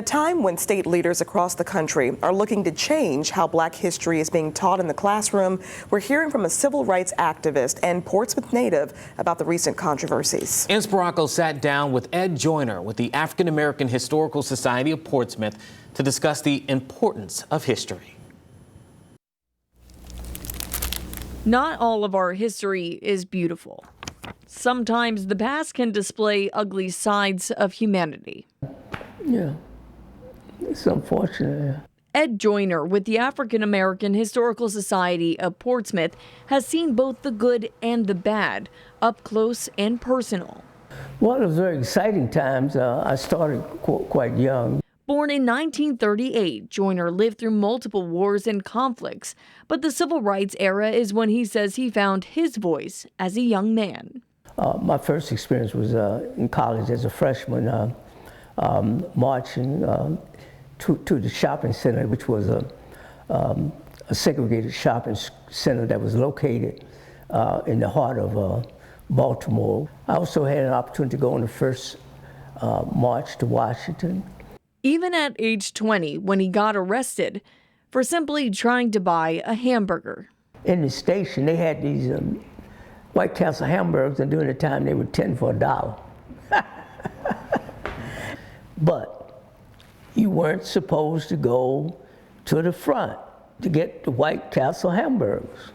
A time when state leaders across the country are looking to change how Black history is being taught in the classroom, we're hearing from a civil rights activist and Portsmouth native about the recent controversies. And Sparaco sat down with Ed Joyner with the African American Historical Society of Portsmouth to discuss the importance of history. Not all of our history is beautiful. Sometimes the past can display ugly sides of humanity. Yeah. It's unfortunate. Ed Joyner with the African American Historical Society of Portsmouth has seen both the good and the bad, up close and personal. Well, it was very exciting times. I started quite young. Born in 1938, Joyner lived through multiple wars and conflicts, but the civil rights era is when he says he found his voice as a young man. My first experience was in college as a freshman, marching to the shopping center, which was a segregated shopping center that was located in the heart of Baltimore. I also had an opportunity to go on the first march to Washington. Even at age 20, when he got arrested for simply trying to buy a hamburger. In the station, they had these White Castle hamburgers, and during the time they were 10 for $1. But you weren't supposed to go to the front to get the White Castle hamburgers.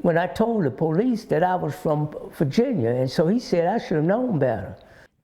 When I told the police that I was from Virginia, and so he said I should have known better.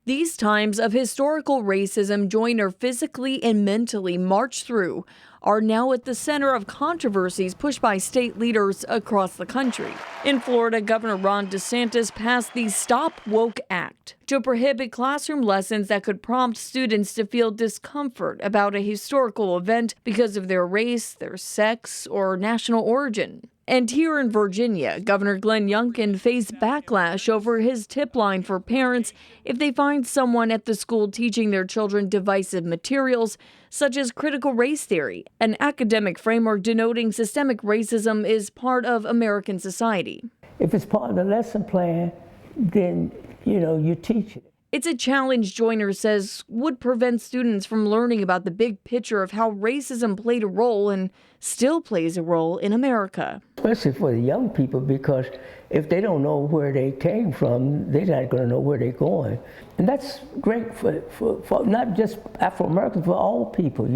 These times of historical racism Joyner physically and mentally marched through are now at the center of controversies pushed by state leaders across the country. In Florida, Governor Ron DeSantis passed the Stop Woke Act to prohibit classroom lessons that could prompt students to feel discomfort about a historical event because of their race, their sex, or national origin. And here in Virginia, Governor Glenn Youngkin faced backlash over his tip line for parents if they find someone at the school teaching their children divisive materials, such as critical race theory, an academic framework denoting systemic racism is part of American society. If it's part of the lesson plan, then, you teach it. It's a challenge Joyner says would prevent students from learning about the big picture of how racism played a role and still plays a role in America. Especially for the young people, because if they don't know where they came from, they're not going to know where they're going. And that's great for not just Afro-Americans, for all people,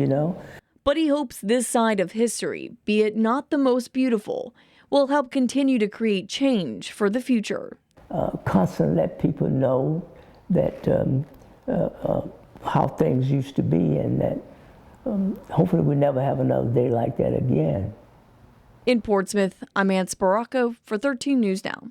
But he hopes this side of history, be it not the most beautiful, will help continue to create change for the future. Constantly let people know that how things used to be, and that hopefully we never have another day like that again. In Portsmouth, I'm Ann Sparaco for 13 News Now.